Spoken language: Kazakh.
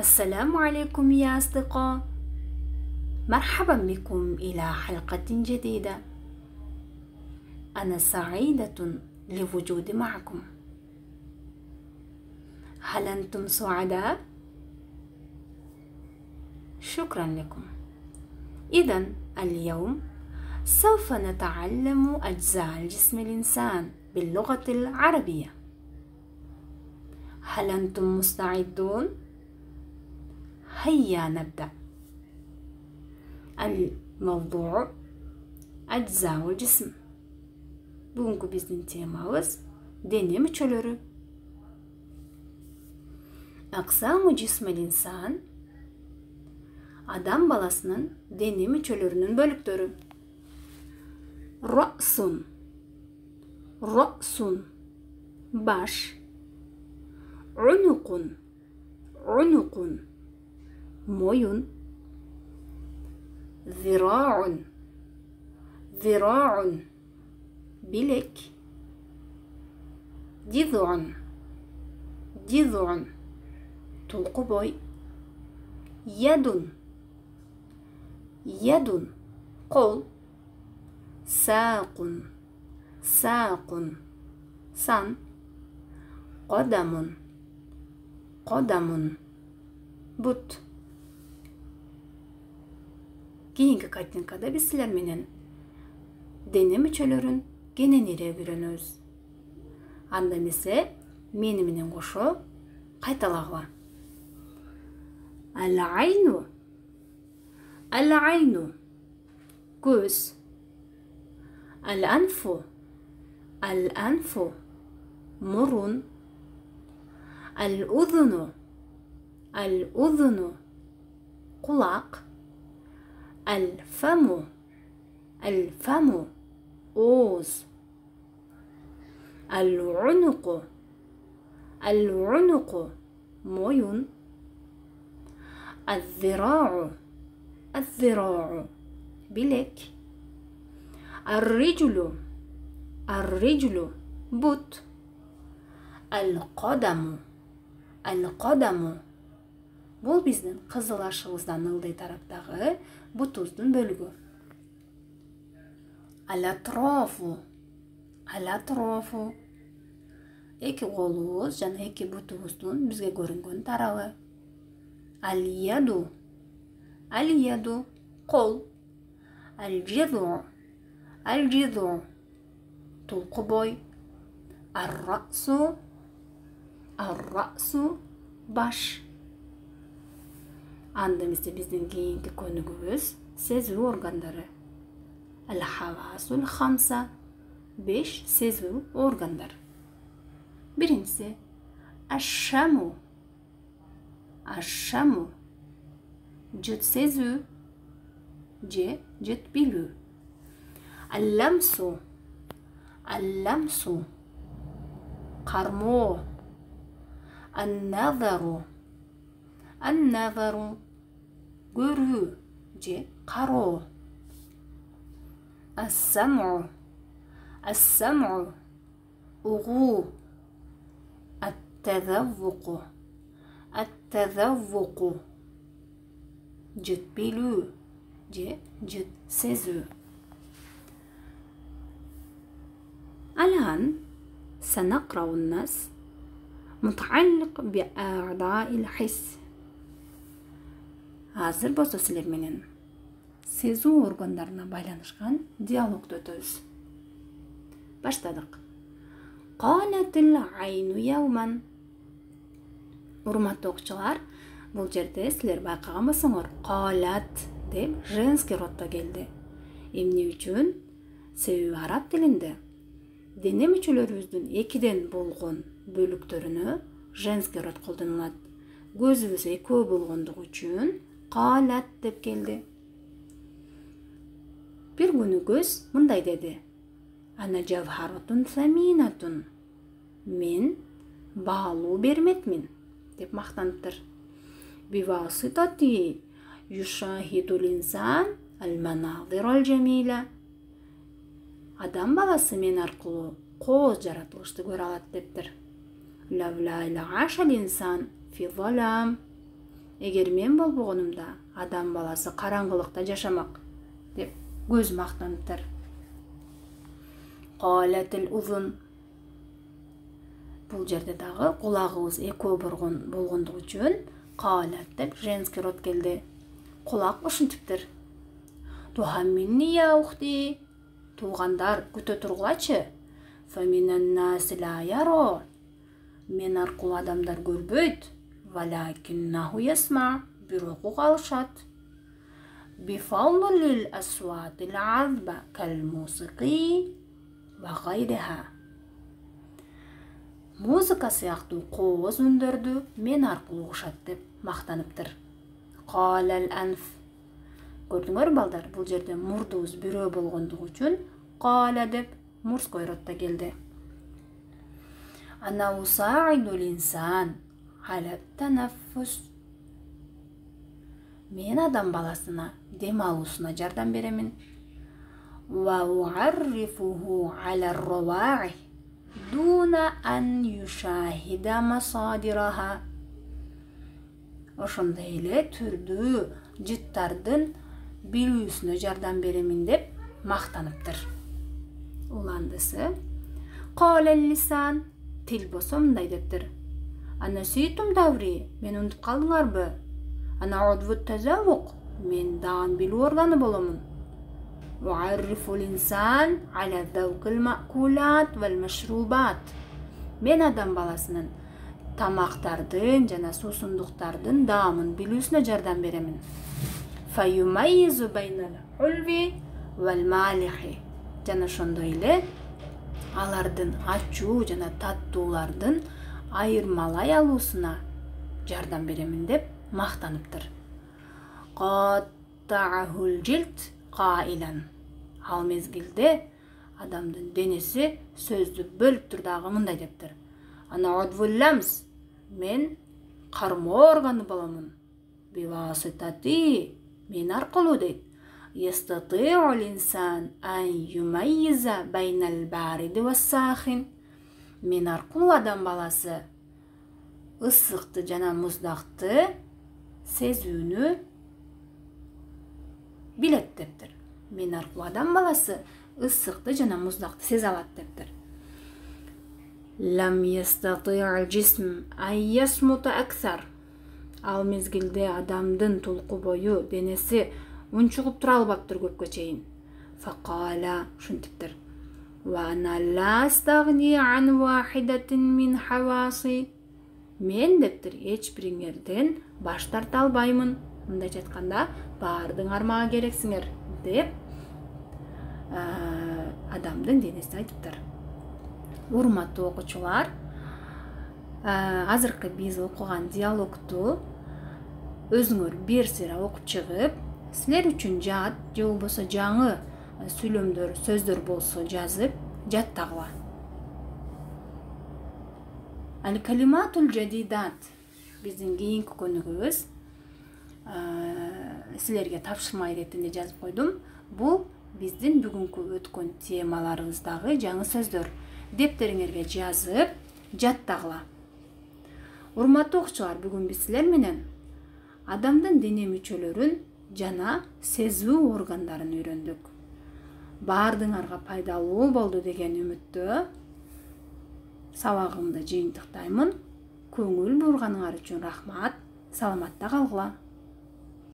السلام عليكم يا أصدقاء. مرحبا بكم إلى حلقة جديدة. أنا سعيدة لوجودي معكم. هل أنتم سعداء؟ شكرا لكم. إذن اليوم سوف نتعلم أجزاء جسم الإنسان باللغة العربية. هل أنتم مستعدون؟ هيا نبدأ. الموضوع أجزاء الجسم. Bugünkü bizning temamız dene müçelörü. Aksamı cismel insan adam balasının dene müçelörünün bölüktörü. Ra'sun, ra'sun, baş. Unukun, unukun, moyun. Zira'un, zira'un, bilek. Ciz'un, ciz'un, tulku boy. Yedun, yedun, kol. Saqun, saqun, san. Qadamun, qadamun, but. Keyingi katinkada biz sizler menen dene müçelörün genenire öğrenöz. Anda ise meni menen koşo kaytalagıla. Al-aynu, al-aynu, göz. Al-anfu, al-anfu, murun. Al-udhunu, al-udhunu, kulak. الفم الفم أوز. العنق العنق موين. الذراع الذراع بلك. الرجل الرجل بوت. القدم القدم Бұл біздің қызыл ашығыздан ылдай тараптағы бутуздың бөлігі. Al-atrofu, al-atrofu. Эки қолуыз және эки бутуыздың бізге көрінген тарауы. Al-yadu, al-yadu, қол. Al-jizu, al-jizu, тұлқы бой. Ar-ra'su, ar-ra'su, баш. Andımızda bizden keyinki konumuz sezgi organları. El-havasul hamsa, 5 sezgi organlar. Birincisi aşşamu, aşşamu, cüt sezgi, cüt bilü. El-lamsu, el-lamsu, karmo. El-nazaru, el-nazaru, görü, karo. As-sam'u, as-sam'u, uğu. At-tezavvuku, at-tezavvuku, cüt bilü, cüt sezü. الآن سنقرأ النص متعلق بأعضاء الحس. Hazır болсо силер менен сезүү органдарына байланышкан диалогду өтөбүз. Баштадык. Qalatил aynu yawman. Урматтуу окуучулар, бул жерде силер байкаган болсоңор, qalat деп женский роддо келди. Эмне үчүн? Себеби араб тилинде дене мүчөлөрүбүздүн экиден болгон бөлүктөрүнө женский род колдонулат. Көзүбүз экөө болгондугу үчүн qalat деп келди. Bir күнү көз мындай деди. Ана жавхаратун саминатун. Мен баалуу берметмин деп мактаныптыр. Биваситати юшахидул инсан ал-маназир ал-jamila. Адам баласы мен аркылуу кооз жаратылышты көрө алат дептир. Лавла ила ашал инсан фи залам. эгер мен болбогонумда адам баласы караңгылыкта жашамак деп көз мактаныптыр. Калатил узун. Бул жерде дагы кулагыбыз экөө болгондугу үчүн калат деп женский род келди. Кулак ушинтиптир. Тухамминни я ухти. Туугандар күтө тургулачы. Фаминан нас ла яро. Мен аркылуу адамдар көрбөйт. Валакиннаху ясма. Бирок уга алышат. Бифаллил асватил азба кал мусиқи ва гайриха. Музыка сыяктуу кооз үндөрдү мен аркылуу угушат деп мактаныптыр. Калал анф. Көрдүңөр балдар, бул жерде мурдубуз бирөө болгондугу үчүн кала деп мурской ротто келди. Ана усаидул инсан аля танаффус. Мен адам баласына дем алуусуна жардам беремин. Ва уаррифуху аля раваи дуна ан юшахида масадираха. Ошондой эле түрдүү жыттардын билүүсүнө жардам беремин деп мактаныптыр. Уландысы калал лисан. Тил болсо мындай дептир. Ана сүйтүм даври, мен унутуп калдыңарбы? Ана удвут тазаввук, мен даан билүү органы боломун. Уаррифул инсан аля завкил маъкулат вал машрубат. Мен адам баласынын тамактардын жана суусундуктардын даамын билүүсүнө жардам беремин. Фаюмайзу байнал хулви вал малихи. Жана ошондой эле алардын ачуу жана таттуулардын айырмалай алуусуна жардам беремин деп мактаныптыр. Каттаахул жилт каилан. Ал мезгилде адамдын денеси сөздү бөлүп турдагы мындай дептир. Ана удвул ламс. Мен кармоо органы боломун. Биваситати. Мен аркылуу дейт. Ястати'у л-инсан ан юмайза байнал бариди ва сахин. Мен аркылуу адам баласы ысыкты жана муздакты сезүүнү билет дептир. Мен аркылуу адам баласы ысыкты жана муздакты сезе алат дептир. Лам ястати'у л-джисм ан ясмута аксар. Ал мезгилде адамдын тулку бою денеси унчугуп тура албаптыр көпкө чейин. Факала ушинтиптир. Ва ана ла астагни ан вахидатин мин хаваси. Мен дептир эч бириңерден баш тарта албаймын. Мындайча айтканда, баардыгыңар мага керексиңер деп адамдын денеси айтыптыр. Урматтуу окуучулар, азыркы биз окуган диалогту өзүңөр бир сыйра окуп чыгып, силер үчүн жат же болбосо жаңы сүйлөмдөр, сөздөр болсо жазып жаттагыла. Аль-калиматул жадидат биздин кийинки көнүгүүбүз. Силерге тапшырма иретинде жазып койдум. Бул биздин бүгүнкү өткөн темаларыбыздагы жаңы сөздөр. Дептериңерге жазып жаттагыла. Урматтуу окуучулар, бүгүн биз силер менен адамдын дене мүчөлөрүн жана сезүү органдарын үйрөндүк. Баардыгыңарга пайдалуу болду деген үмүттө сабагымды жыйынтыктаймын. Көңүл бурганыңар үчүн рахмат. Саламатта калгыла.